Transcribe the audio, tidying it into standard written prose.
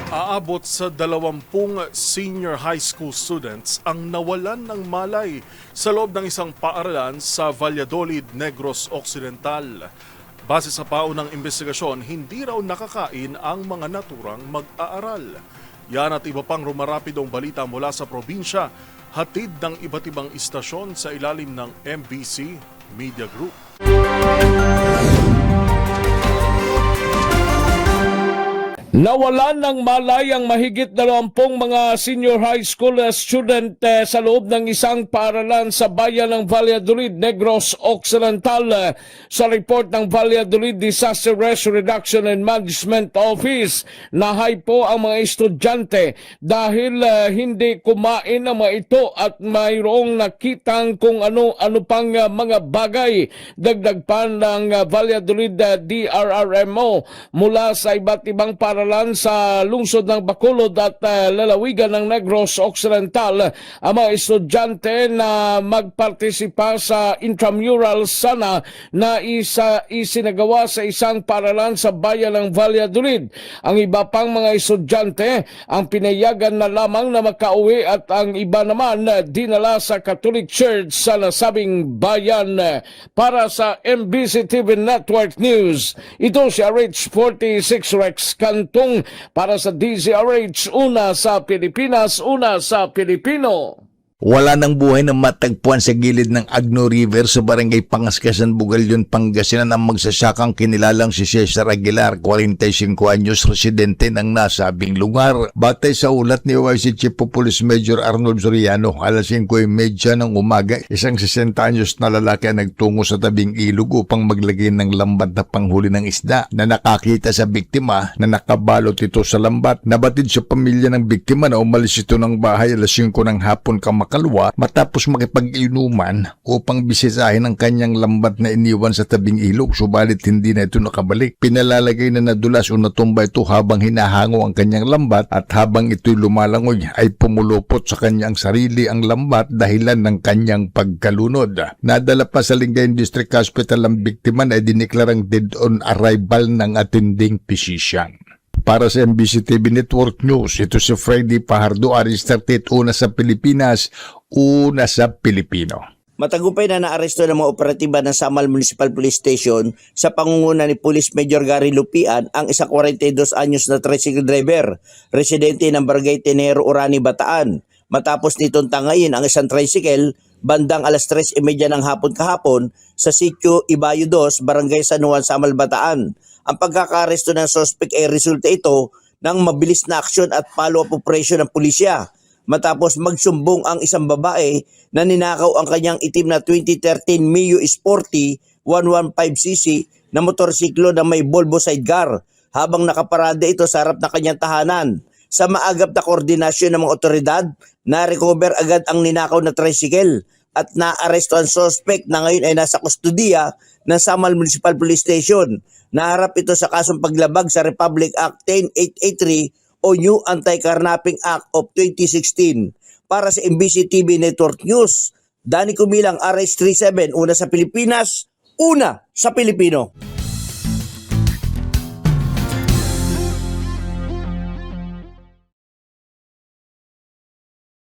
Aabot sa 20 senior high school students ang nawalan ng malay sa loob ng isang paaralan sa Valladolid, Negros Occidental. Base sa paunang investigasyon, hindi raw nakakain ang mga naturang mag-aaral. Yan at iba pang rumarapidong balita mula sa probinsya, hatid ng iba't ibang istasyon sa ilalim ng MBC Media Group. Nawalan ng malay ang mahigit 20 mga senior high school student sa loob ng isang paaralan sa bayan ng Valladolid, Negros Occidental. Sa report ng Valladolid Disaster Risk Reduction and Management Office, nahay po ang mga estudyante dahil hindi kumain ang mga ito at mayroong nakitang kung ano-ano pang mga bagay. Dagdag pa ng Valladolid DRRMO mula sa iba't ibang paaralan sa lungsod ng Bacolod at lalawigan ng Negros Occidental ang mga estudyante na magpartisipa sa intramural sana na isinagawa sa isang paaralan sa bayan ng Valladolid. Ang iba pang mga estudyante ang pinayagan na lamang na makauwi at ang iba naman dinala sa Catholic Church sa nasabing bayan. Para sa MBC TV Network News, ito si RH46 Rex Canto para sa DZRH, una sa Pilipinas, una sa Pilipino. Wala nang buhay na matagpuan sa gilid ng Agno River sa barangay Pangascasan, Bugalyon, Pangasinan ang magsasakang kinilalang si Cesar Aguilar, 45 anyos, residente ng nasabing lugar. Batay sa ulat ni OIC Chief of Police Major Arnold Soriano, alas 5:30 ng umaga, isang 60 anyos na lalaki ang nagtungo sa tabing ilog upang maglagay ng lambat na panghuli ng isda na nakakita sa biktima na nakabalot ito sa lambat. Nabatid sa pamilya ng biktima na umalis ito ng bahay alas 5 ng hapon kalwa matapos makipag-inuman upang bisitahin ang kanyang lambat na iniwan sa tabing ilog, subalit hindi na ito nakabalik. Pinalalagay na nadulas o natumba ito habang hinahango ang kanyang lambat at habang ito'y lumalangoy ay pumulupot sa kanyang sarili ang lambat dahilan ng kanyang pagkalunod. Nadala pa sa Lingayen District Hospital ang biktima na diniklarang dead on arrival ng attending physician. Para sa MBC TV Network News, ito si Freddy Pajardo, Aristartet, una sa Pilipinas, una sa Pilipino. Matagumpay na naaresto ng mga operatiba ng Samal Municipal Police Station sa pangunguna ni Police Major Gary Lupian ang isang 42 anyos na tricycle driver, residente ng Barangay Tenero, Orani, Bataan. Matapos nitong tangayin ang isang tricycle bandang alas 3:30 ng hapon kahapon sa sitio Ibayo 2, Barangay San Juan, Samal, Bataan. Ang pagkakaresto ng suspect ay resulta ito ng mabilis na aksyon at follow-up operation ng pulisya matapos magsumbong ang isang babae na ninakaw ang kanyang itim na 2013 Mio Sporty 115cc na motorsiklo na may Volvo sidecar habang nakaparada ito sa harap ng kanyang tahanan. Sa maagap na koordinasyon ng mga otoridad, na-recover agad ang ninakaw na tricycle at naaresto ang suspect na ngayon ay nasa kustudiya ng Samal Municipal Police Station. Naharap ito sa kasong paglabag sa Republic Act 10883 o New Anti-Carnapping Act of 2016. Para sa MBC TV Network News, Danny Kumilang, RH37, una sa Pilipinas, una sa Pilipino.